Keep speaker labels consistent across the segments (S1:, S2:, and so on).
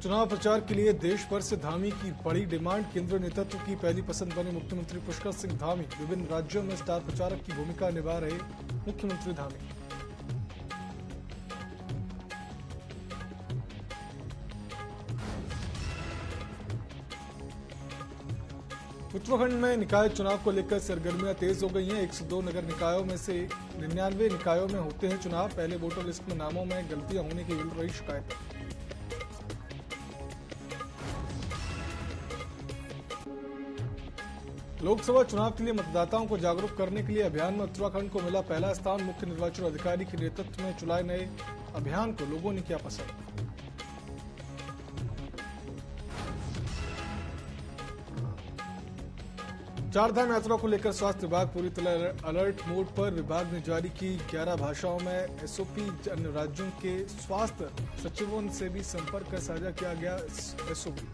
S1: चुनाव प्रचार के लिए देश भर से धामी की बड़ी डिमांड। केंद्रीय नेतृत्व की पहली पसंद बने मुख्यमंत्री पुष्कर सिंह धामी। विभिन्न राज्यों में स्टार प्रचारक की भूमिका निभा रहे मुख्यमंत्री धामी। उत्तराखंड में निकाय चुनाव को लेकर सरगर्मियां तेज हो गई हैं। 102 नगर निकायों में से 99 निकायों में होते हैं चुनाव। पहले वोटर लिस्ट में नामों में गलतियां होने की मिल रही शिकायत। लोकसभा चुनाव के लिए मतदाताओं को जागरूक करने के लिए अभियान में उत्तराखंड को मिला पहला स्थान। मुख्य निर्वाचन अधिकारी के नेतृत्व में चलाए नए अभियान को लोगों ने किया पसंद। चारधाम यात्रा को लेकर स्वास्थ्य विभाग पूरी तरह अलर्ट मोड पर। विभाग ने जारी की 11 भाषाओं में एसओपी। अन्य राज्यों के स्वास्थ्य सचिवों से भी संपर्क कर साझा किया गया एसओपी।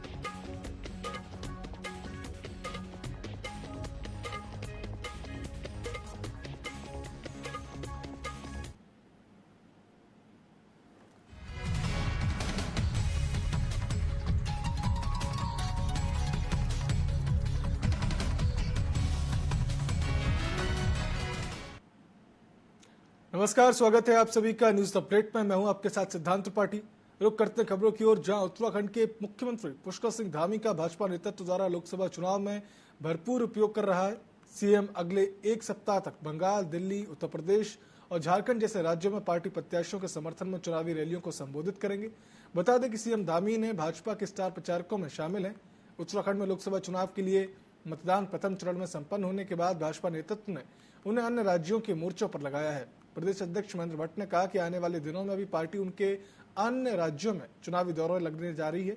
S1: नमस्कार, स्वागत है आप सभी का न्यूज अपडेट में। मैं हूं आपके साथ सिद्धांत त्रिपाठी। रुक करते खबरों की ओर, जहां उत्तराखंड के मुख्यमंत्री पुष्कर सिंह धामी का भाजपा नेतृत्व द्वारा लोकसभा चुनाव में भरपूर उपयोग कर रहा है। सीएम अगले एक सप्ताह तक बंगाल, दिल्ली, उत्तर प्रदेश और झारखंड जैसे राज्यों में पार्टी प्रत्याशियों के समर्थन में चुनावी रैलियों को संबोधित करेंगे। बता दें कि सीएम धामी ने भाजपा के स्टार प्रचारकों में शामिल हैं। उत्तराखंड में लोकसभा चुनाव के लिए मतदान प्रथम चरण में संपन्न होने के बाद भाजपा नेतृत्व ने उन्हें अन्य राज्यों के मोर्चों पर लगाया है। प्रदेश अध्यक्ष महेंद्र भट्ट ने कहा कि आने वाले दिनों में भी पार्टी उनके अन्य राज्यों में चुनावी दौरे लगने जा रही है।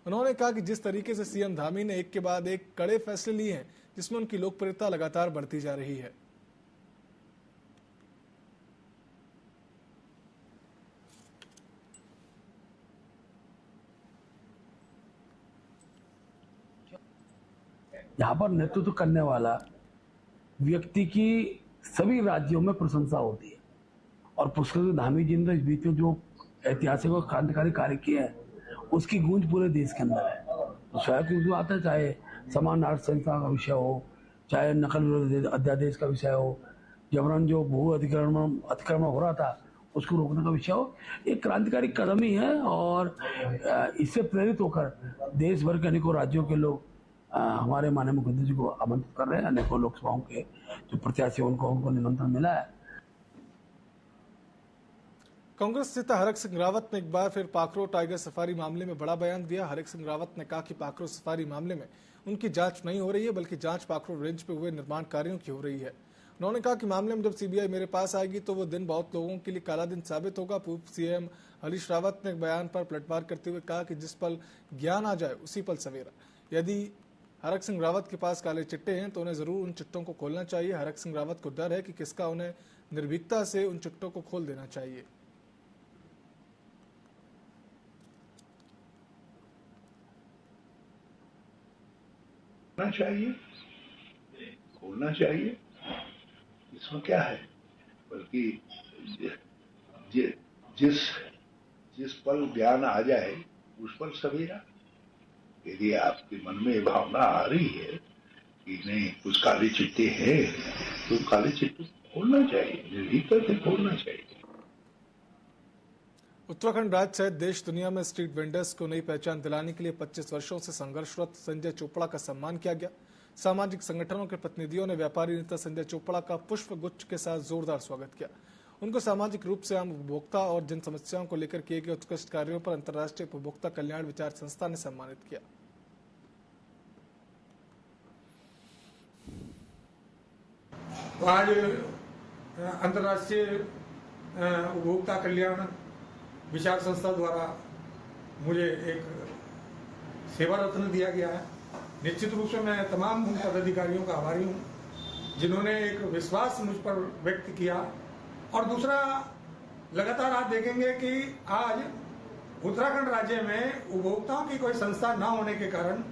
S1: उन्होंने कहा कि जिस तरीके से सीएम धामी ने एक के बाद एक कड़े फैसले लिए हैं, जिसमें उनकी लोकप्रियता लगातार बढ़ती जा रही है।
S2: यहाँ पर नेतृत्व करने वाला व्यक्ति की सभी राज्यों में प्रशंसा होती है और पुष्कर सिंह धामी जी ने इस बीच में जो ऐतिहासिक और क्रांतिकारी कार्य किए हैं उसकी गूंज पूरे देश के अंदर है। तो स्वयं की आता है, चाहे समान नागरिक संहिता का विषय हो, चाहे नकल विरोधी अध्यादेश का विषय हो, जबरन जो भू अतिक्रमण हो रहा था उसको रोकने का विषय हो, एक क्रांतिकारी कदम ही है। और इससे प्रेरित होकर देश भर के अनेकों राज्यों के लोग हमारे माननीय मुख्यमंत्री जी को आमंत्रित कर रहे हैं। अनेकों लोकसभाओं के जो प्रत्याशी उनको निमंत्रण मिला है।
S1: कांग्रेस नेता हरक सिंह रावत ने एक बार फिर पाखरो टाइगर सफारी मामले में बड़ा बयान दिया। हरक सिंह रावत ने कहा कि पाखरो सफारी मामले में उनकी जांच नहीं हो रही है, बल्कि जांच पाखरो रेंज पे हुए निर्माण कार्यों की हो रही है। उन्होंने कहा कि मामले में जब सीबीआई मेरे पास आएगी तो वो दिन बहुत लोगों के लिए काला दिन साबित होगा। पूर्व सीएम हरीश रावत ने बयान पर पलटवार करते हुए कहा कि जिस पल ज्ञान आ जाए उसी पल सवेरा। यदि हरक सिंह रावत के पास काले चिट्टे हैं तो उन्हें जरूर उन चिट्टों को खोलना चाहिए। हरक सिंह रावत को डर है कि किसका, उन्हें निर्भीकता से उन चिट्टों को खोल देना चाहिए।
S3: खोलना चाहिए, इसमें क्या है, बल्कि जिस पल ज्ञान आ जाए उस पल सवेरा। यदि आपके मन में भावना आ रही है कि नहीं कुछ काले चिट्टे हैं तो काले चिट्टे खोलना चाहिए, निर्भीकता से खोलना चाहिए।
S1: उत्तराखंड राज्य सहित देश दुनिया में स्ट्रीट वेंडर्स को नई पहचान दिलाने के लिए 25 वर्षों से संघर्षरत संजय चोपड़ा का सम्मान किया गया। सामाजिक संगठनों के प्रतिनिधियों ने व्यापारी नेता संजय चोपड़ा का पुष्प गुच्छ के साथ जोरदार स्वागत किया। उनको सामाजिक रूप से आम उपभोक्ता और जन समस्याओं को लेकर किए गए उत्कृष्ट कार्यों पर अंतर्राष्ट्रीय उपभोक्ता कल्याण विचार संस्था ने सम्मानित किया।
S4: आज अंतर्राष्ट्रीय उपभोक्ता कल्याण विचार संस्था द्वारा मुझे एक सेवा रत्न दिया गया है। निश्चित रूप से मैं तमाम उन पदाधिकारियों का आभारी हूँ जिन्होंने एक विश्वास मुझ पर व्यक्त किया। और दूसरा, लगातार आप देखेंगे कि आज उत्तराखंड राज्य में उपभोक्ताओं की कोई संस्था न होने के कारण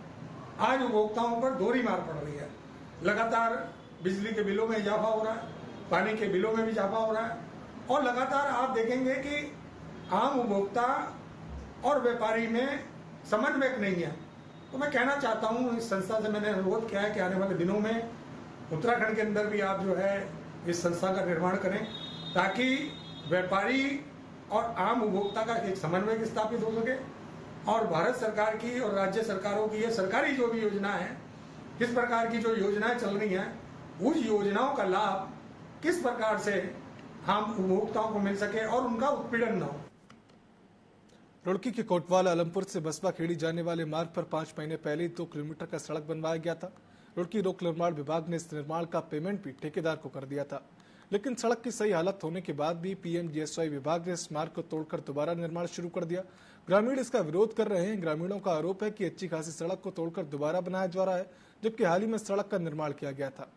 S4: आज उपभोक्ताओं पर दोहरी मार पड़ रही है। लगातार बिजली के बिलों में इजाफा हो रहा है, पानी के बिलों में भी इजाफा हो रहा है और लगातार आप देखेंगे कि आम उपभोक्ता और व्यापारी में समन्वयक नहीं है। तो मैं कहना चाहता हूँ, इस संस्था से मैंने अनुरोध किया है कि आने वाले दिनों में उत्तराखंड के अंदर भी आप जो है इस संस्था का निर्माण करें, ताकि व्यापारी और आम उपभोक्ता का एक समन्वय स्थापित हो सके और भारत सरकार की और राज्य सरकारों की ये सरकारी जो भी योजना है, किस प्रकार की जो योजनाएं चल रही हैं, उस योजनाओं का लाभ किस प्रकार से हम उपभोक्ताओं को मिल सके और उनका उत्पीड़न न हो।
S1: रुड़की के कोटवाल आलमपुर से बसपा खेड़ी जाने वाले मार्ग पर 5 महीने पहले 2 किलोमीटर का सड़क बनवाया गया था। रुड़की लोक निर्माण विभाग ने इस निर्माण का पेमेंट भी ठेकेदार को कर दिया था, लेकिन सड़क की सही हालत होने के बाद भी पीएमजीएसवाई विभाग ने इस मार्ग को तोड़कर दोबारा निर्माण शुरू कर दिया। ग्रामीण इसका विरोध कर रहे हैं। ग्रामीणों का आरोप है कि अच्छी खासी सड़क को तोड़कर दोबारा बनाया जा रहा है, जबकि हाल ही में सड़क का निर्माण किया गया था।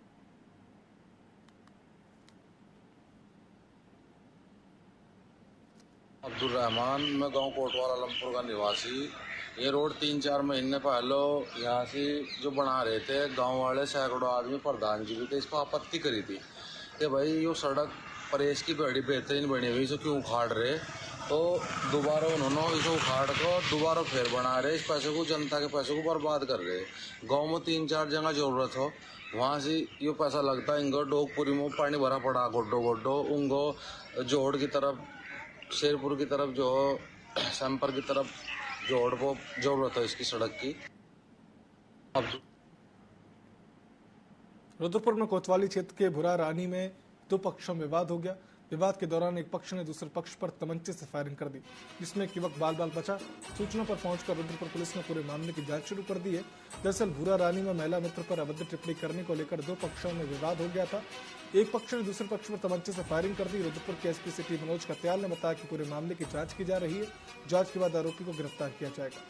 S5: अब्दुल रहमान, मैं गांव कोटवाल आलमपुर का निवासी। ये रोड 3-4 महीने पहले यहाँ से जो बना रहे थे, गांव वाले सैकड़ों आदमी, प्रधान जी भी थे, इस पर आपत्ति करी थी कि भाई ये सड़क परेश की बड़ी बेहतरीन बनी हुई, इसे क्यों उखाड़ रहे। तो दोबारा उन्होंने इसे उखाड़ कर दोबारा फिर बना रहे, इस पैसे को, जनता के पैसे को बर्बाद कर रहे। गाँव में 3-4 जगह जरूरत हो, वहाँ से ये पैसा लगता है। इंगो डोगपुरी में पानी भरा पड़ा गोड्डो उंगो जोड़ की तरफ, शेरपुर की तरफ, जो सैंपर की तरफ जोड़ को जरूरत है इसकी सड़क की।
S1: रुद्रपुर में कोतवाली क्षेत्र के भुरा रानी में 2 पक्षों में विवाद हो गया। विवाद के दौरान एक पक्ष ने दूसरे पक्ष पर तमंचे से फायरिंग कर दी, जिसमें एक युवक बाल बचा। सूचना पर पहुंचकर रुद्रपुर पुलिस ने पूरे मामले की जांच शुरू कर दी है। दरअसल भुरा रानी में महिला मित्र पर अभद्र टिप्पणी करने को लेकर 2 पक्षों में विवाद हो गया था। एक पक्ष ने दूसरे पक्ष पर तमंचे से फायरिंग कर दी। रुद्रपुर के एसपी सिटी मनोज कत्याल ने बताया कि पूरे मामले की जांच की जा रही है। जांच के बाद आरोपी को गिरफ्तार किया जाएगा।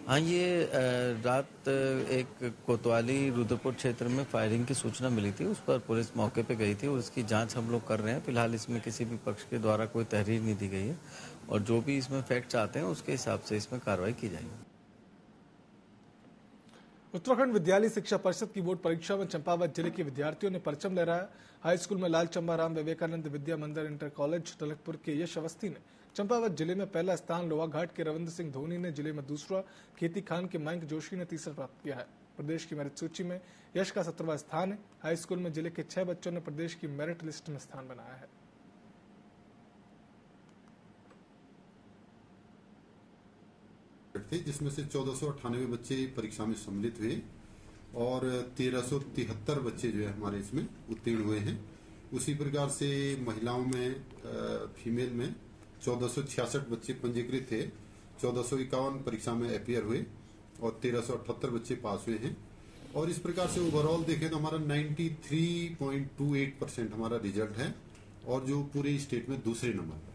S6: हाँ, ये रात एक कोतवाली रुद्रपुर क्षेत्र में फायरिंग की सूचना मिली थी। उस पर पुलिस मौके पे गई थी और इसकी जांच हम लोग कर रहे हैं। फिलहाल इसमें किसी भी पक्ष के द्वारा कोई तहरीर नहीं दी गई है और जो भी इसमें फैक्ट्स आते हैं उसके हिसाब से इसमें कार्रवाई की जाएगी।
S1: उत्तराखंड विद्यालय शिक्षा परिषद की बोर्ड परीक्षा में चंपावत जिले के विद्यार्थियों ने परचम लहराया। हाई स्कूल में लाल चंबाराम विवेकानंद विद्या मंदिर इंटर कॉलेज टलकपुर के यश अवस्थी ने चंपावत जिले में पहला स्थान, लोहाघाट के रविंद्र सिंह धोनी ने जिले में दूसरा, खेती खान के मयंक जोशी ने तीसरा प्राप्त किया है। प्रदेश की मेरिट सूची में यश का 17वां स्थान है। हाई स्कूल में जिले के 6 बच्चों ने प्रदेश की मेरिट लिस्ट में स्थान बनाया है।
S7: थे जिसमें से 1498 बच्चे परीक्षा में सम्मिलित हुए और 1373 बच्चे जो है हमारे इसमें उत्तीर्ण हुए हैं। उसी प्रकार से महिलाओं में फीमेल में 1466 बच्चे पंजीकृत थे, 1451 परीक्षा में अपीयर हुए और 1378 बच्चे पास हुए हैं। और इस प्रकार से ओवरऑल देखें तो हमारा 93.28% हमारा रिजल्ट है और जो पूरे स्टेट में दूसरे नंबर पर।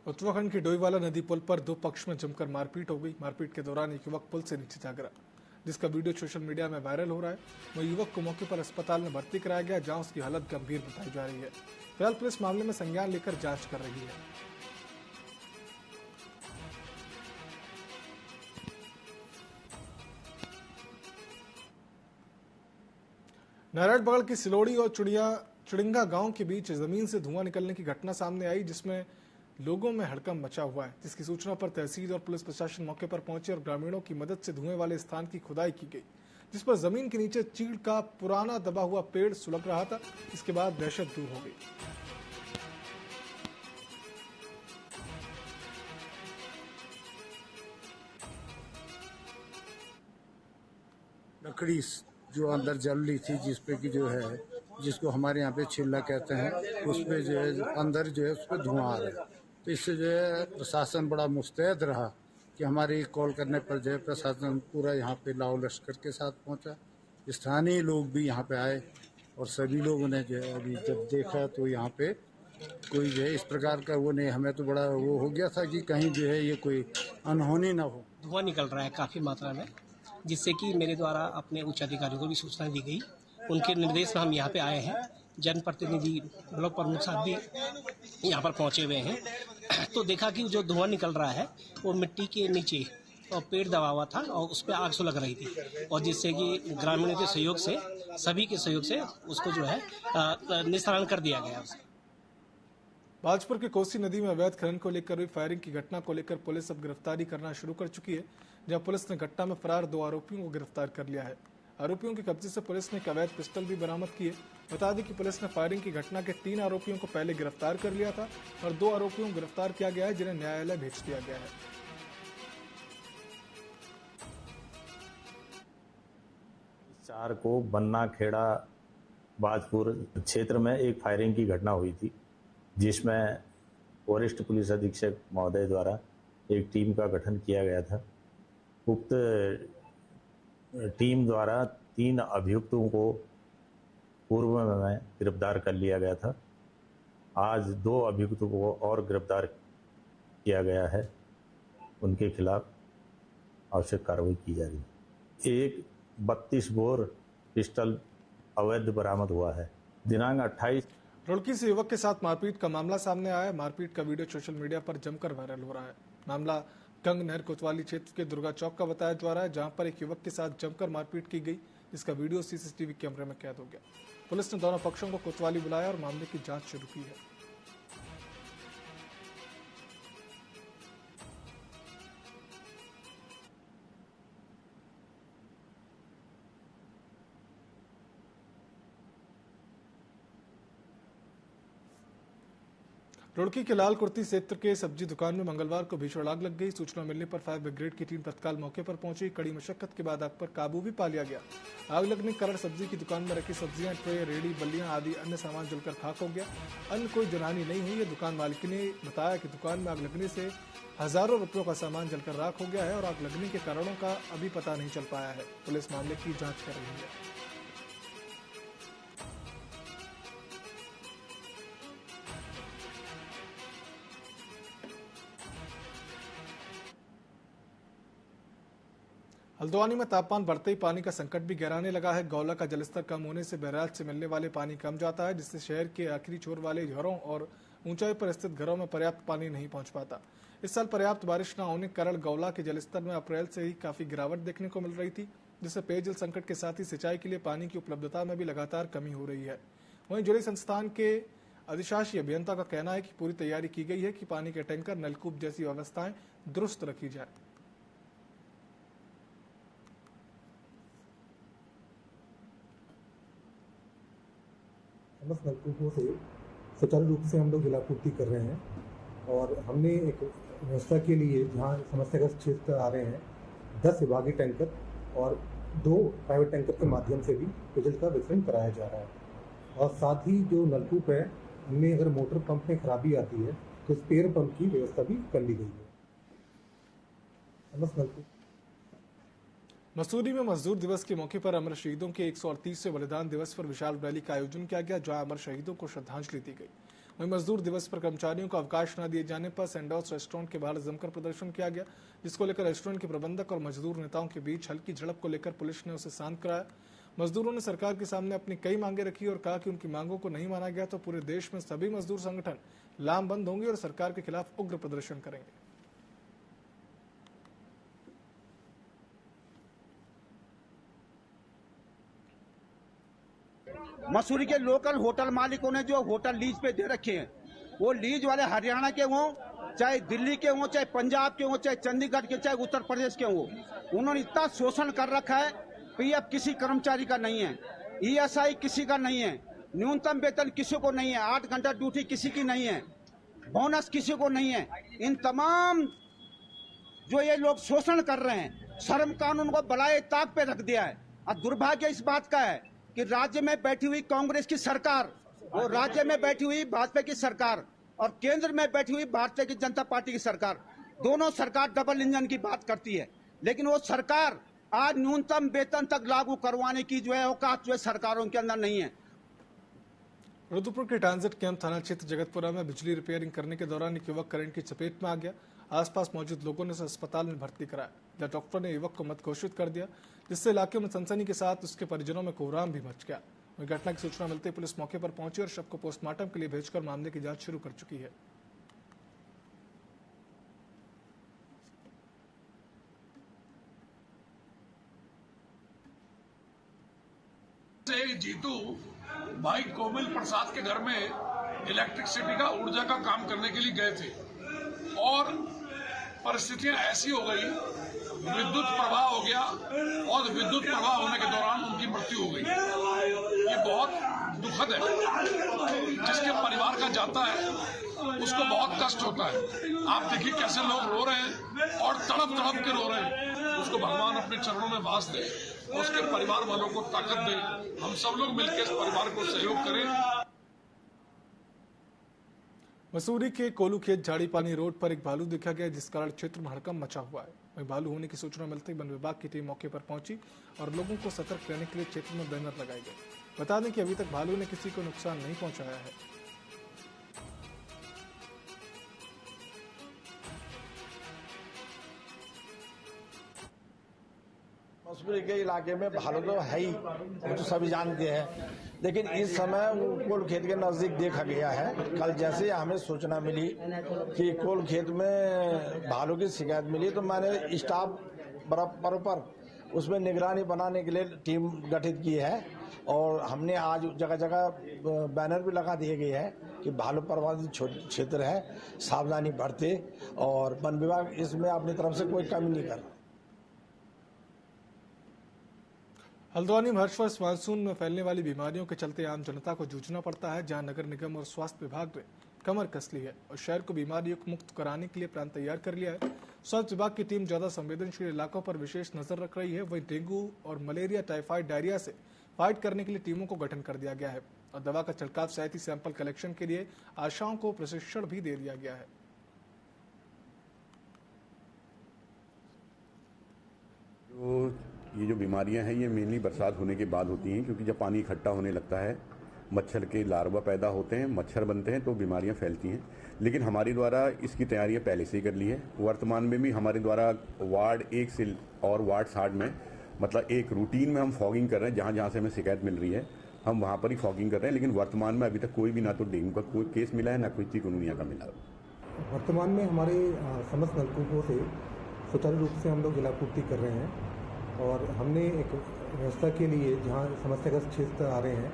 S1: उत्तराखंड की डोईवाला नदी पुल पर 2 पक्ष में जमकर मारपीट हो गई। मारपीट के दौरान एक युवक पुल से नीचे जा गिरा, जिसका वीडियो सोशल मीडिया में वायरल हो रहा है। वह युवक को मौके पर अस्पताल में भर्ती कराया गया, जहां उसकी हालत गंभीर बताई जा रही है। फिलहाल पुलिस मामले में संज्ञान लेकर जांच कर रही है। नारायणबगड़ की सिलोड़ी और चुड़िंगा गांव के बीच जमीन से धुआं निकलने की घटना सामने आई, जिसमें लोगों में हड़कंप मचा हुआ है। जिसकी सूचना पर तहसील और पुलिस प्रशासन मौके पर पहुंचे और ग्रामीणों की मदद से धुएं वाले स्थान की खुदाई की गई, जिस पर जमीन के नीचे चीड़ का पुराना दबा हुआ पेड़ सुलग रहा था। इसके बाद दहशत दूर हो गई।
S8: लकड़ी जो अंदर जल रही थी, जिसपे की जो है, जिसको हमारे यहाँ पे छिल्ला कहते हैं, उस पे जो है अंदर जो है उस पर धुआं आ रहा है। तो इससे जो है प्रशासन बड़ा मुस्तैद रहा कि हमारी कॉल करने पर जो है प्रशासन पूरा यहाँ पे लाओ लश्कर के साथ पहुँचा। स्थानीय लोग भी यहाँ पे आए और सभी लोगों ने जो है अभी जब देखा तो यहाँ पे कोई जो है इस प्रकार का वो नहीं, हमें तो बड़ा वो हो गया था कि कहीं जो है ये कोई अनहोनी ना हो।
S9: धुआं निकल रहा है काफ़ी मात्रा में, जिससे कि मेरे द्वारा अपने उच्च अधिकारियों को भी सूचना दी गई। उनके निर्देश में हम यहाँ पे आए हैं। जनप्रतिनिधि ब्लॉक प्रमुख साहब भी यहाँ पर पहुँचे हुए हैं। तो देखा कि जो धुआं निकल रहा है वो मिट्टी के नीचे और पेड़ दबा हुआ था और उस पर आग सुलग रही थी, और जिससे कि ग्रामीणों के सहयोग से, सभी के सहयोग से उसको जो है निस्तारण कर दिया गया।
S1: भाजपुर के कोसी नदी में अवैध खनन को लेकर हुई फायरिंग की घटना को लेकर पुलिस अब गिरफ्तारी करना शुरू कर चुकी है, जहां पुलिस ने घटना में फरार 2 आरोपियों को गिरफ्तार कर लिया है। आरोपियों के कब्जे से पुलिस ने एक अवैध पिस्टल भी बरामद की है। बता दें कि पुलिस ने फायरिंग की घटना के 3 आरोपियों को पहले गिरफ्तार कर लिया था और 2 आरोपियों को गिरफ्तार किया गया है, जिन्हें न्यायालय भेज दिया गया है।
S10: चार को बन्ना खेड़ा बाजपुर क्षेत्र में एक फायरिंग की घटना हुई थी, जिसमें वरिष्ठ पुलिस अधीक्षक महोदय द्वारा एक टीम का गठन किया गया था। उक्त टीम द्वारा 3 अभियुक्तों को पूर्व में गिरफ्तार कर लिया गया था। आज 2 अभियुक्तों को और गिरफ्तार किया गया है, उनके खिलाफ आवश्यक कार्रवाई की जा रही है। एक 32 बोर पिस्टल अवैध बरामद हुआ है। दिनांक 28
S1: रुड़की से युवक के साथ मारपीट का मामला सामने आया है। मारपीट का वीडियो सोशल मीडिया पर जमकर वायरल हो रहा है। मामला गंग नहर कोतवाली क्षेत्र के दुर्गा चौक का बताया जा रहा है, जहां पर एक युवक के साथ जमकर मारपीट की गई, जिसका वीडियो सीसीटीवी कैमरे में कैद हो गया। पुलिस ने दोनों पक्षों को कोतवाली बुलाया और मामले की जांच शुरू की है। रुड़की के लाल कुर्ती क्षेत्र के सब्जी दुकान में मंगलवार को भीषण आग लग गई। सूचना मिलने पर फायर ब्रिगेड की टीम तत्काल मौके पर पहुंची। कड़ी मशक्कत के बाद आग पर काबू भी पा लिया गया। आग लगने के कारण सब्जी की दुकान में रखी सब्जियां, ट्रे, रेडी, बल्लियां आदि अन्य सामान जलकर खाक हो गया। अन्य कोई जनहानि नहीं हुई है। दुकान मालिक ने बताया कि दुकान में आग लगने से हजारों रुपयों का सामान जलकर राख हो गया है और आग लगने के कारणों का अभी पता नहीं चल पाया है। पुलिस मामले की जाँच कर रही है। हल्द्वानी में तापमान बढ़ते ही पानी का संकट भी गहराने लगा है। गौला का जलस्तर कम होने से बैराज से मिलने वाले पानी कम जाता है, जिससे शहर के आखिरी छोर वाले घरों और ऊंचाई पर स्थित घरों में पर्याप्त पानी नहीं पहुंच पाता। इस साल पर्याप्त बारिश न होने के कारण गौला के जलस्तर में अप्रैल से ही काफी गिरावट देखने को मिल रही थी, जिससे पेयजल संकट के साथ ही सिंचाई के लिए पानी की उपलब्धता में भी लगातार कमी हो रही है। वहीं जल संस्थान के अधिशासी अभियंता का कहना है कि पूरी तैयारी की गई है कि पानी के टैंकर, नलकूप जैसी व्यवस्थाएं दुरुस्त रखी जाए।
S11: समस्त नलकूपों से सुचारू रूप से हम लोग जलापूर्ति कर रहे हैं और हमने एक व्यवस्था के लिए जहाँ समस्याग्रस्त क्षेत्र आ रहे हैं 10 विभागीय टैंकर और 2 प्राइवेट टैंकर के माध्यम से भी पेयजल का वितरण कराया जा रहा है। और साथ ही जो नलकूप है उनमें अगर मोटर पंप में खराबी आती है तो स्पेयर पंप की व्यवस्था भी कर ली गई है। समस्त नलकूप
S1: मसूरी में मजदूर दिवस के मौके पर अमर शहीदों के 138वें बलिदान दिवस पर विशाल रैली का आयोजन किया गया, जहां अमर शहीदों को श्रद्धांजलि दी गई। वहीं मजदूर दिवस पर कर्मचारियों को अवकाश न दिए जाने पर सैंडोस रेस्टोरेंट के बाहर जमकर प्रदर्शन किया गया, जिसको लेकर रेस्टोरेंट के प्रबंधक और मजदूर नेताओं के बीच हल्की झड़प को लेकर पुलिस ने उसे शांत कराया। मजदूरों ने सरकार के सामने अपनी कई मांगे रखी और कहा कि उनकी मांगों को नहीं माना गया तो पूरे देश में सभी मजदूर संगठन लामबंद होंगे और सरकार के खिलाफ उग्र प्रदर्शन करेंगे।
S12: मसूरी के लोकल होटल मालिकों ने जो होटल लीज पे दे रखे हैं, वो लीज वाले हरियाणा के हों, चाहे दिल्ली के हों, चाहे पंजाब के हों, चाहे चंडीगढ़ के, चाहे उत्तर प्रदेश के हों, उन्होंने इतना शोषण कर रखा है। पीएफ किसी कर्मचारी का नहीं है, ईएसआई किसी का नहीं है, न्यूनतम वेतन किसी को नहीं है, 8 घंटा ड्यूटी किसी की नहीं है, बोनस किसी को नहीं है। इन तमाम जो ये लोग शोषण कर रहे हैं, श्रम कानून को बलाए ताक पे रख दिया है। और दुर्भाग्य इस बात का है कि राज्य में बैठी हुई कांग्रेस की सरकार और राज्य में बैठी हुई भाजपा की सरकार और केंद्र में बैठी हुई भारतीय की जनता पार्टी की सरकार, दोनों सरकार डबल इंजन की बात करती है, लेकिन वो सरकार आज न्यूनतम वेतन तक लागू करवाने की जो है औकात जो है सरकारों के अंदर नहीं है।
S1: रुद्रपुर के ट्रांजिट कैंप थाना क्षेत्र जगतपुरा में बिजली रिपेयरिंग करने के दौरान एक युवक करंट की चपेट में आ गया। आसपास मौजूद लोगों ने उसे अस्पताल में भर्ती कराया, जहां डॉक्टर ने युवक को मृत घोषित कर दिया, जिससे इलाके में सनसनी के साथ उसके परिजनों में कोहराम भी मच गया। वहीं घटना की सूचना मिलते ही पुलिस मौके पर पहुंची और शव को पोस्टमार्टम के लिए भेजकर मामले की जांच शुरू कर चुकी है।
S13: से जीतू भाई कोमल प्रसाद के घर में इलेक्ट्रिसिटी का ऊर्जा का काम करने के लिए गए थे और परिस्थितियां ऐसी हो गई, विद्युत प्रवाह हो गया और विद्युत प्रवाह होने के दौरान उनकी मृत्यु हो गई। ये बहुत दुखद है। जिसके परिवार का जाता है उसको बहुत कष्ट होता है। आप देखिए कैसे लोग रो रहे हैं और तड़प तड़प के रो रहे हैं। उसको भगवान अपने चरणों में वास दे, उसके परिवार वालों को ताकत दे। हम सब लोग मिलकर इस परिवार को सहयोग करें।
S1: मसूरी के कोलूखेत झाड़ीपानी रोड पर एक भालू देखा गया, जिस कारण क्षेत्र में हड़कंप मचा हुआ है। वहीं भालू होने की सूचना मिलते ही वन विभाग की टीम मौके पर पहुंची और लोगों को सतर्क रहने के लिए क्षेत्र में बैनर लगाए गए। बता दें कि अभी तक भालू ने किसी को नुकसान नहीं पहुंचाया है।
S14: मसूरी के इलाके में भालू तो है ही, वो तो सभी जानते हैं, लेकिन इस समय कोलखेत के नजदीक देखा गया है। कल जैसे हमें सूचना मिली कि कोलखेत में भालू की शिकायत मिली तो मैंने स्टाफ बराबर पर उसमें निगरानी बनाने के लिए टीम गठित की है और हमने आज जगह जगह बैनर भी लगा दिए गए हैं कि भालू प्रभावित क्षेत्र है, सावधानी बरते, और वन विभाग इसमें अपनी तरफ से कोई कमी नहीं कर रहा।
S1: हल्द्वानी में हर वर्ष मानसून में फैलने वाली बीमारियों के चलते आम जनता को जूझना पड़ता है, जहां नगर निगम और स्वास्थ्य विभाग ने कमर कस ली है और शहर को बीमारियों मुक्त कराने के लिए प्लान तैयार कर लिया है। स्वास्थ्य विभाग की टीम ज्यादा संवेदनशील इलाकों पर विशेष नजर रख रही है। वहीं डेंगू और मलेरिया, टाइफाइड, डायरिया से फाइट करने के लिए टीमों को गठन कर दिया गया है और दवा का छिड़काव सहित सैंपल कलेक्शन के लिए आशाओं को प्रशिक्षण भी दे दिया गया है।
S15: ये जो बीमारियां हैं ये मेनली बरसात होने के बाद होती हैं, क्योंकि जब पानी इकट्ठा होने लगता है मच्छर के लार्वा पैदा होते हैं, मच्छर बनते हैं तो बीमारियां फैलती हैं। लेकिन हमारे द्वारा इसकी तैयारियां पहले से ही कर ली है। वर्तमान में भी हमारे द्वारा वार्ड 1 से और वार्ड 60 में मतलब एक रूटीन में हम फॉगिंग कर रहे हैं। जहाँ जहाँ से हमें शिकायत मिल रही है हम वहाँ पर ही फॉगिंग कर रहे हैं। लेकिन वर्तमान में अभी तक कोई भी ना तो डेंगू का कोई केस मिला है, ना कोई चिकुनगुनिया का मिला है।
S11: वर्तमान में हमारे समस्त नलकूपों से सुचारू रूप से हम लोग जलापूर्ति कर रहे हैं और हमने एक व्यवस्था के लिए जहाँ समस्याग्रस्त क्षेत्र आ रहे हैं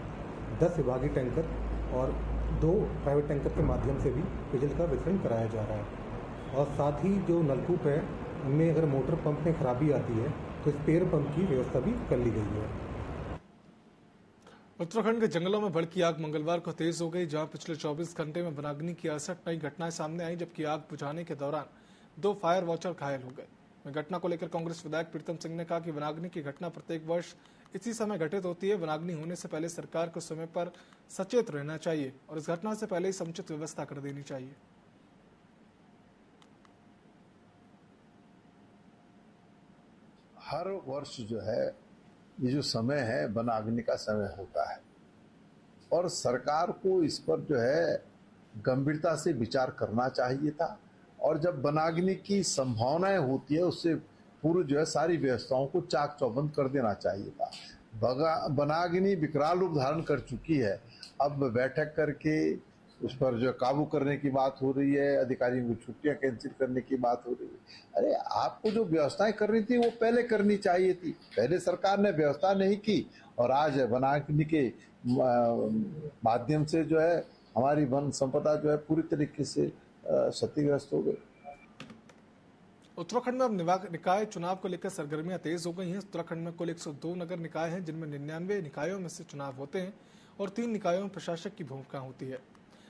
S11: 10 विभागीय टैंकर और 2 प्राइवेट टैंकर के माध्यम से भी पेयजल का वितरण कराया जा रहा है। और साथ ही जो नलकूप है उनमें अगर मोटर पंप में खराबी आती है तो स्पेयर पंप की व्यवस्था भी कर ली गई है।
S1: उत्तराखंड के जंगलों में भड़की आग मंगलवार को तेज हो गई, जहां पिछले 24 घंटे में वनाग्नि की 68 नई घटनाएं सामने आई, जबकि आग बुझाने के दौरान 2 फायर वॉचर घायल हो गए। घटना को लेकर कांग्रेस विधायक प्रीतम सिंह ने कहा कि वनाग्नि की घटना प्रत्येक वर्ष इसी समय घटित होती है। वनाग्नि होने से पहले सरकार को समय पर सचेत रहना चाहिए और इस घटना से पहले ही समुचित व्यवस्था कर देनी चाहिए।
S16: हर वर्ष जो है ये जो समय है वनाग्नि का समय होता है और सरकार को इस पर जो है गंभीरता से विचार करना चाहिए था और जब वनाग्नि की संभावनाएं होती है उससे पूर्व जो है सारी व्यवस्थाओं को चाक चौबंद कर देना चाहिए था। वनाग्नि विकराल रूप धारण कर चुकी है, अब बैठक करके उस पर जो काबू करने की बात हो रही है, अधिकारियों को छुट्टियां कैंसिल करने की बात हो रही है। अरे आपको जो व्यवस्थाएं करनी थी वो पहले करनी चाहिए थी, पहले सरकार ने व्यवस्था नहीं की और आज वनाग्नि के माध्यम से जो है हमारी वन संपदा जो है पूरी तरीके से क्षतिग्रस्त हो गई।
S1: उत्तराखंड में अब निकाय चुनाव को लेकर सरगर्मियां तेज हो गई हैं। उत्तराखंड में कुल 102 नगर निकाय हैं, जिनमें 99 निकायों में से चुनाव होते हैं और 3 निकायों में प्रशासक की भूमिका होती है।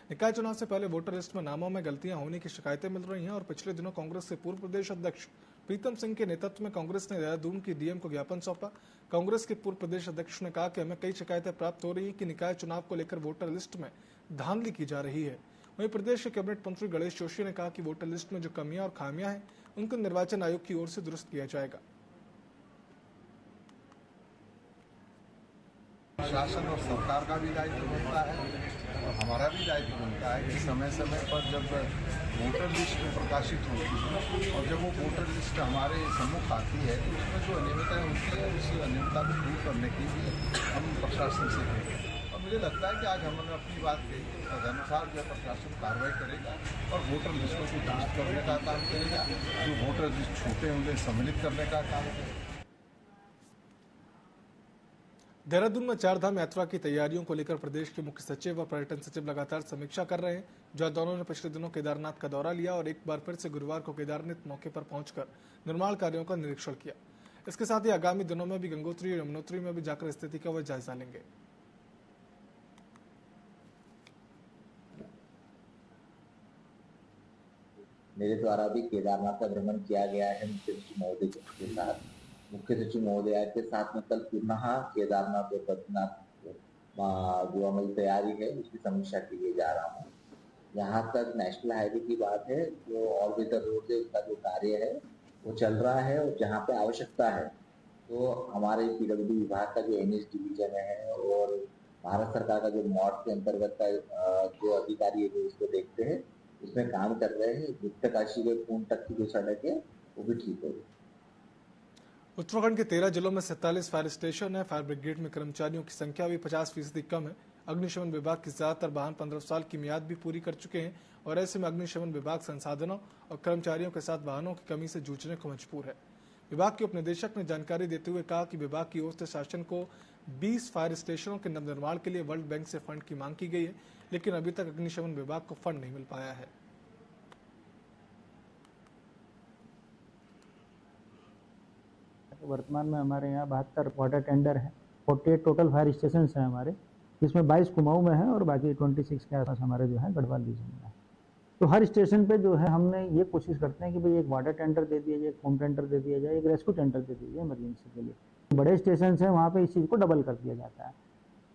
S1: निकाय चुनाव से पहले वोटर लिस्ट में नामों में गलतियां होने की शिकायतें मिल रही हैं और पिछले दिनों कांग्रेस के पूर्व प्रदेश अध्यक्ष प्रीतम सिंह के नेतृत्व में कांग्रेस ने देहरादून की डीएम को ज्ञापन सौंपा। कांग्रेस के पूर्व प्रदेश अध्यक्ष ने कहा कि हमें कई शिकायतें प्राप्त हो रही है कि निकाय चुनाव को लेकर वोटर लिस्ट में धांधली की जा रही है। वहीं प्रदेश के कैबिनेट मंत्री गणेश जोशी ने कहा कि वोटर लिस्ट में जो कमियां और खामियां हैं उनको निर्वाचन आयोग की ओर से दुरुस्त किया जाएगा।
S16: शासन और सरकार का भी दायित्व बनता है और हमारा भी दायित्व बनता है कि समय समय पर जब वोटर लिस्ट प्रकाशित होती है और जब वो वोटर लिस्ट हमारे सम्मुख आती है तो उसमें जो अनियमितताएं होती है उस अनियमितता को दूर करने के लिए हम प्रशासन से कहें और मुझे लगता है कि आज हमने अपनी बात कही तदनुसार जो प्रशासन कार्रवाई करेगा और वोटर लिस्टों को जांच करने का काम करेगा, जो वोटर लिस्ट छूटे होंगे सम्मिलित करने का काम करेगा।
S1: देहरादून में चारधाम यात्रा की तैयारियों को लेकर प्रदेश के मुख्य सचिव और पर्यटन सचिव लगातार समीक्षा कर रहे हैं, जहां दोनों ने पिछले दिनों केदारनाथ का दौरा लिया और एक बार फिर से गुरुवार को केदारनाथ मौके पर पहुंचकर निर्माण कार्यों का निरीक्षण किया। इसके साथ ही आगामी दिनों में भी गंगोत्री और यमुनोत्री में भी जाकर स्थिति का वह जायजा लेंगे।
S17: मेरे द्वारा भी केदारनाथ का भ्रमण किया गया है मुख्य सचिव महोदय के साथ। मुख्य सचिव महोदय के साथ में कल पुनः केदारनाथ और बद्रीनाथ जो अमल तैयारी है उसकी समीक्षा के लिए जा रहा हूँ। यहाँ तक नेशनल हाईवे की बात है, जो ऑर्बिटर रोड है उसका जो कार्य है वो चल रहा है और जहाँ पे आवश्यकता है तो हमारे पीडब्ल्यूडी विभाग का जो एनएच डिवीजन है और भारत सरकार का जो मॉड के अंतर्गत का जो अधिकारी है जो इसको देखते हैं उसमें काम कर रहे हैं। गुप्तकाशी व पूर्ण तक की जो सड़क है वो भी ठीक होगी।
S1: उत्तराखंड के 13 जिलों में 47 फायर स्टेशन है। फायर ब्रिगेड में कर्मचारियों की संख्या भी 50% कम है। अग्निशमन विभाग के ज्यादातर वाहन 15 साल की मियाद भी पूरी कर चुके हैं और ऐसे में अग्निशमन विभाग संसाधनों और कर्मचारियों के साथ वाहनों की कमी से जूझने को मजबूर है। विभाग के उपनिदेशक ने जानकारी देते हुए कहा कि विभाग की ओर से शासन को 20 फायर स्टेशनों के नवनिर्माण के लिए वर्ल्ड बैंक से फंड की मांग की गई है, लेकिन अभी तक अग्निशमन विभाग को फंड नहीं मिल पाया है।
S18: वर्तमान में हमारे यहाँ 72 वाटर टेंडर है, 48 टोटल फायर स्टेशन हैं हमारे, जिसमें 22 कुमाऊं में है और बाकी 26 के आसपास हमारे जो है गढ़वाल रीजन में है। तो हर स्टेशन पे जो है हमने ये कोशिश करते हैं कि भाई एक वाटर टेंडर दे दिया जाए, एक होम टेंडर दे दिया जाए, एक रेस्क्यू टेंडर दे दिया जाए इमरजेंसी के लिए। बड़े स्टेशन हैं वहाँ पे इस चीज़ को डबल कर दिया जाता है,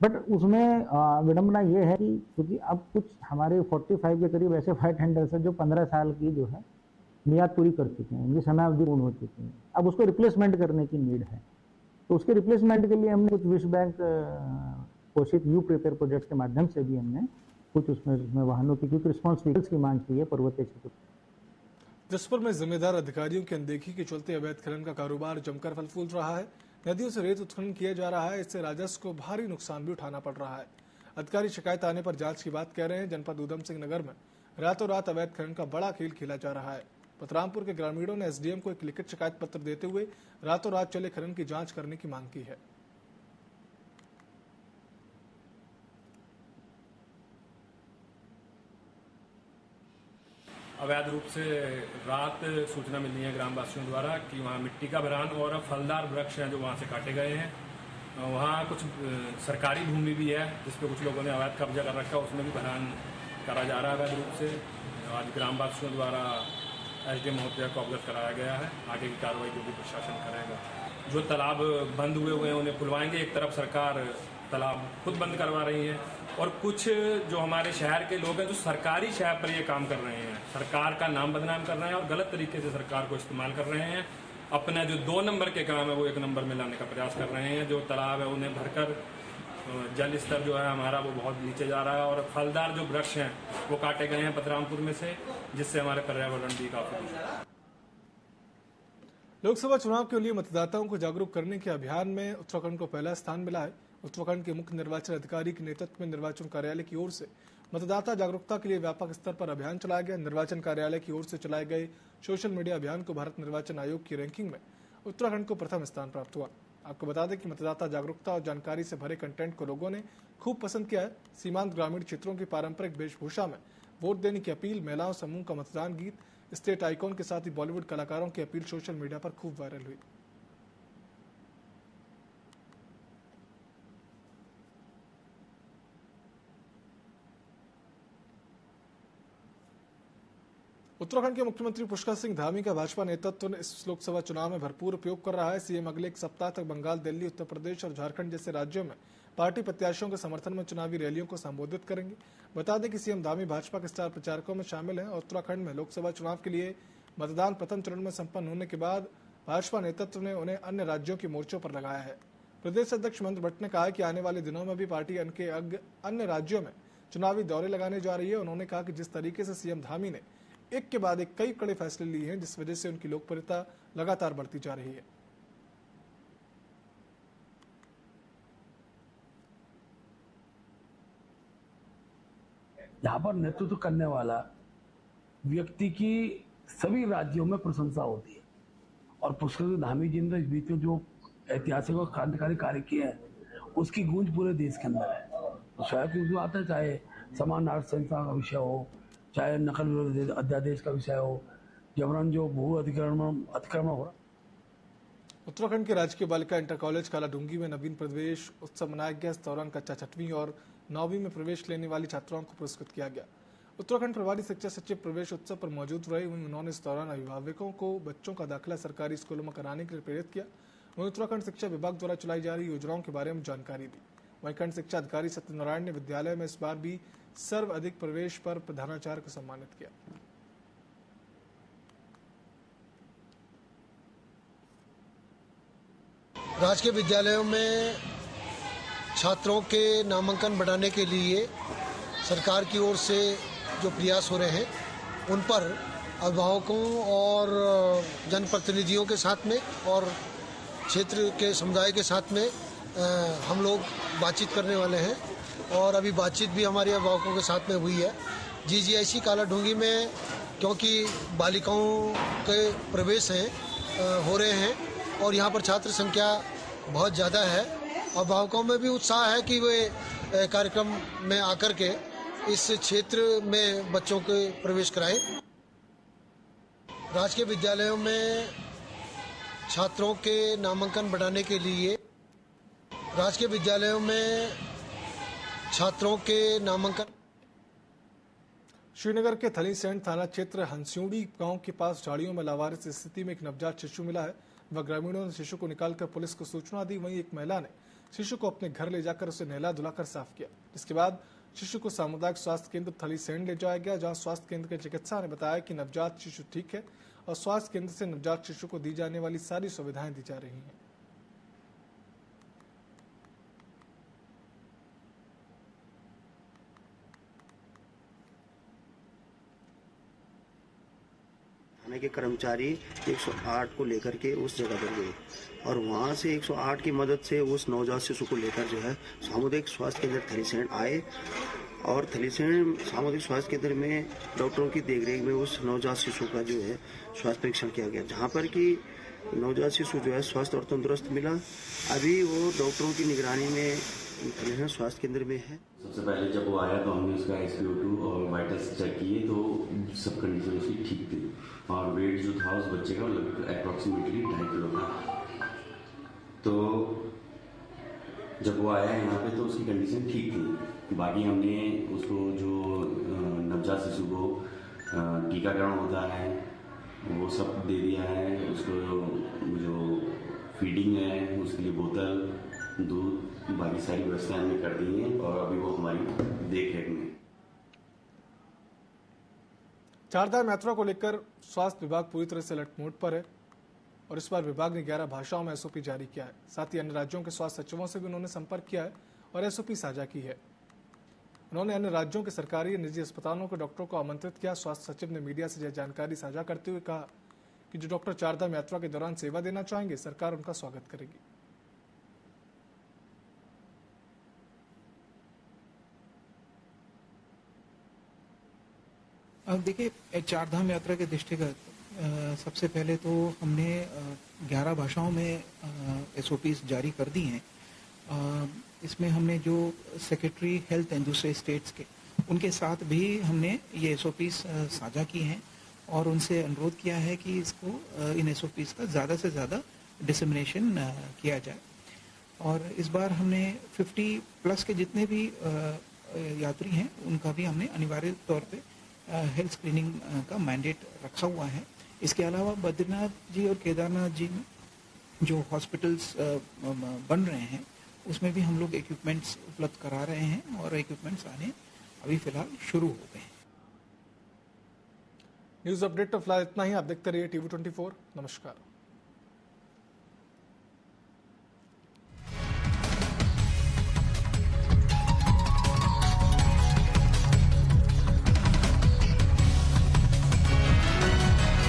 S18: बट उसमें विडम्बना ये है कि क्योंकि अब कुछ हमारे 45 के करीब ऐसे फायर टेंडर्स हैं जो 15 साल की जो है मियाद पूरी कर चुके हैं, उनकी समयावधि पूर्ण हो चुकी है। अब उसको रिप्लेसमेंट करने की नीड है, तो उसके रिप्लेसमेंट के लिए हमने कुछ विश्व बैंक पोषित यू प्रिपेयर प्रोजेक्ट के माध्यम से भी हमने कुछ उसमें वाहनों की क्विक रिस्पॉन्स व्हीकल्स की मांग की है पर्वतीय क्षेत्र।
S1: जसपुर में जिम्मेदार अधिकारियों की अनदेखी के चलते अवैध खनन का कारोबार जमकर फल फूल रहा है। नदियों से रेत उत्खनन किया जा रहा है, इससे राजस्व को भारी नुकसान भी उठाना पड़ रहा है। अधिकारी शिकायत आने पर जांच की बात कह रहे हैं। जनपद उधम सिंह नगर में रातों रात अवैध खनन का बड़ा खेल खेला जा रहा है। पतरामपुर के ग्रामीणों ने एसडीएम को एक लिखित शिकायत पत्र देते हुए रातों रात चले खनन की जांच करने की मांग की है।
S19: अवैध रूप से रात सूचना मिली है ग्रामवासियों द्वारा कि वहाँ मिट्टी का भरान और फलदार वृक्ष हैं जो वहाँ से काटे गए हैं। वहाँ कुछ सरकारी भूमि भी है जिसपे कुछ लोगों ने अवैध कब्जा कर रखा, उसमें भी भरान करा जा रहा है अवैध रूप से। आज ग्रामवासियों द्वारा एसडीएम महोदय को अवगत कराया गया है। आगे की कार्रवाई जो भी प्रशासन करेगा। जो तालाब बंद हुए हैं उन्हें खुलवाएंगे। एक तरफ सरकार तालाब खुद बंद करवा रही है और कुछ जो हमारे शहर के लोग हैं जो सरकारी शहर पर ये काम कर रहे हैं, सरकार का नाम बदनाम कर रहे हैं और गलत तरीके से सरकार को इस्तेमाल कर रहे हैं। अपने जो 2 नंबर के काम है वो 1 नंबर में लाने का प्रयास कर रहे हैं। जो तालाब है उन्हें भरकर जल स्तर जो है हमारा वो बहुत नीचे जा रहा है और फलदार जो वृक्ष हैं वो काटे गए हैं पतरामपुर में से, जिससे हमारे पर्यावरण भी काफी।
S1: लोकसभा चुनाव के लिए मतदाताओं को जागरूक करने के अभियान में उत्तराखंड को पहला स्थान मिला है। उत्तराखंड के मुख्य निर्वाचन अधिकारी के नेतृत्व में निर्वाचन कार्यालय की ओर से मतदाता जागरूकता के लिए व्यापक स्तर पर अभियान चलाया गया। निर्वाचन कार्यालय की ओर से चलाए गए सोशल मीडिया अभियान को भारत निर्वाचन आयोग की रैंकिंग में उत्तराखंड को प्रथम स्थान प्राप्त हुआ। आपको बता दें कि मतदाता जागरूकता और जानकारी से भरे कंटेंट को लोगों ने खूब पसंद किया है। सीमांत ग्रामीण क्षेत्रों की पारंपरिक वेशभूषा में वोट देने की अपील, महिलाओं समूह का मतदान गीत, स्टेट आइकॉन के साथ ही बॉलीवुड कलाकारों की अपील सोशल मीडिया पर खूब वायरल हुई। उत्तराखंड के मुख्यमंत्री पुष्कर सिंह धामी का भाजपा नेतृत्व ने इस लोकसभा चुनाव में भरपूर उपयोग कर रहा है। सीएम अगले 1 सप्ताह तक बंगाल, दिल्ली, उत्तर प्रदेश और झारखंड जैसे राज्यों में पार्टी प्रत्याशियों के समर्थन में चुनावी रैलियों को संबोधित करेंगे। बता दें कि सीएम धामी भाजपा के स्टार प्रचारकों में शामिल हैं और उत्तराखंड में लोकसभा चुनाव के लिए मतदान प्रथम चरण में संपन्न होने के बाद भाजपा नेतृत्व ने उन्हें अन्य राज्यों के मोर्चों पर लगाया है। प्रदेश अध्यक्ष महेंद्र भट्ट ने कहा कि आने वाले दिनों में भी पार्टी अन्य राज्यों में चुनावी दौरे लगाने जा रही है। उन्होंने कहा कि जिस तरीके से सीएम धामी ने एक के बाद एक कई कड़े फैसले लिए हैं, जिस वजह से उनकी लोकप्रियता लगातार बढ़ती जा रही है।
S2: यहाँ पर नेतृत्व करने वाला व्यक्ति की सभी राज्यों में प्रशंसा होती है और पुष्कर धामी जी ने इस बीच में जो ऐतिहासिक और क्रांतिकारी कार्य किए हैं उसकी गूंज पूरे देश के अंदर है। तो शायद क्योंकि आता है, चाहे समान नागरिक संहिता का विषय हो, चाहे नकल विरोधी अध्यादेश का विषय हो, जबरन जो भू अतिक्रमण हो रहा।
S1: उत्तराखंड के राजकीय बालिका इंटर कॉलेज कालाडूंगी में नवीन प्रवेश उत्सव मनाया गया। इस दौरान कक्षा 6वीं और 9वीं में प्रवेश लेने वाली छात्राओं को पुरस्कृत किया गया। उत्तराखंड प्रभारी शिक्षा सचिव प्रवेश उत्सव पर मौजूद रहे। वहीं उन्होंने इस दौरान अभिभावकों को बच्चों का दाखिला सरकारी स्कूलों में कराने के लिए प्रेरित किया। वहीं उत्तराखंड शिक्षा विभाग द्वारा चलाई जा रही योजनाओं के बारे में जानकारी दी। वहीं खंड शिक्षा अधिकारी सत्यनारायण ने विद्यालय में इस बार भी सर्वाधिक प्रवेश पर प्रधानाचार्य को सम्मानित किया।
S20: राजकीय विद्यालयों में छात्रों के नामांकन बढ़ाने के लिए सरकार की ओर से जो प्रयास हो रहे हैं, उन पर अभिभावकों और जनप्रतिनिधियों के साथ में और क्षेत्र के समुदाय के साथ में हम लोग बातचीत करने वाले हैं। और अभी बातचीत भी हमारे अभिभावकों के साथ में हुई है। GGIC कालाडूंगी में क्योंकि बालिकाओं के प्रवेश हो रहे हैं और यहाँ पर छात्र संख्या बहुत ज़्यादा है, अभिभावकों में भी उत्साह है कि वे कार्यक्रम में आकर के इस क्षेत्र में बच्चों के प्रवेश कराएं। राजकीय विद्यालयों में छात्रों के नामांकन बढ़ाने के लिए राजकीय विद्यालयों में छात्रों के नामांकन।
S1: श्रीनगर के थलीसैंण थाना क्षेत्र हंस्यूड़ी गांव के पास झाड़ियों में लावारिस स्थिति में एक नवजात शिशु मिला है। वह ग्रामीणों ने शिशु को निकालकर पुलिस को सूचना दी। वहीं एक महिला ने शिशु को अपने घर ले जाकर उसे नहला धुलाकर साफ किया। इसके बाद शिशु को सामुदायिक स्वास्थ्य केंद्र थलीसैंण ले जाया गया, जहां स्वास्थ्य केंद्र के चिकित्सा ने बताया कि नवजात शिशु ठीक है और स्वास्थ्य केंद्र से नवजात शिशु को दी जाने वाली सारी सुविधाएं दी जा रही हैं।
S21: थाने के कर्मचारी 108 को लेकर के उस जगह पर गए और वहां से 108 की मदद से उस नवजात शिशु को लेकर जो है सामुदायिक स्वास्थ्य केंद्र थलीसैंण आए और थलीसैंण सामुदायिक स्वास्थ्य केंद्र में डॉक्टरों की देखरेख में उस नवजात शिशु का जो है स्वास्थ्य परीक्षण किया गया, जहां पर कि नवजात शिशु जो है स्वस्थ और तंदुरुस्त मिला। अभी वो डॉक्टरों की निगरानी में स्वास्थ्य केंद्र में है।
S22: सबसे पहले जब वो आया तो हमने उसका SpO2 और वाइटल्स चेक किए तो सब कंडीशन उसकी ठीक थी और वेट जो था उस बच्चे का लगभग अप्रॉक्सीमेटली 2.5 किलो था। तो जब वो आया यहाँ पे तो उसकी कंडीशन ठीक थी। बाकी हमने उसको जो नवजात शिशु को टीकाकरण होता है वो सब दे दिया है। उसको जो फीडिंग है उसके लिए बोतल, दूध, बाकी सारी व्यवस्थाएं हमने कर दी हैं और अभी वो हमारी देखरेख में।
S1: चारधाम यात्रा को लेकर स्वास्थ्य विभाग पूरी तरह से अलर्ट मोड पर है और इस बार विभाग ने 11 भाषाओं में SOP जारी किया है। साथ ही अन्य राज्यों के स्वास्थ्य सचिवों से भी उन्होंने संपर्क किया है और SOP साझा की है। उन्होंने अन्य राज्यों के सरकारी और निजी अस्पतालों के डॉक्टरों को आमंत्रित किया। स्वास्थ्य सचिव ने मीडिया से यह जानकारी साझा करते हुए कहा कि जो डॉक्टर चारधाम यात्रा के दौरान सेवा देना चाहेंगे, सरकार उनका स्वागत करेगी।
S23: अब देखिए, चारधाम यात्रा के दृष्टिगत सबसे पहले तो हमने 11 भाषाओं में SOPs जारी कर दी हैं। इसमें हमने जो सेक्रेटरी हेल्थ एंड दूसरे स्टेट्स के उनके साथ भी हमने ये SOPs साझा की हैं और उनसे अनुरोध किया है कि इसको इन SOPs का ज़्यादा से ज़्यादा डिसमिनेशन किया जाए। और इस बार हमने 50+ के जितने भी यात्री हैं उनका भी हमने अनिवार्य तौर पे हेल्थ स्क्रीनिंग का मैंडेट रखा हुआ है। इसके अलावा बद्रीनाथ जी और केदारनाथ जी में जो हॉस्पिटल्स बन रहे हैं उसमें भी हम लोग इक्विपमेंट्स उपलब्ध करा रहे हैं और इक्विपमेंट्स आने अभी फिलहाल शुरू हो गए हैं।
S1: न्यूज अपडेट तो फिलहाल इतना ही। आप देखते रहिए TV 24। नमस्कार।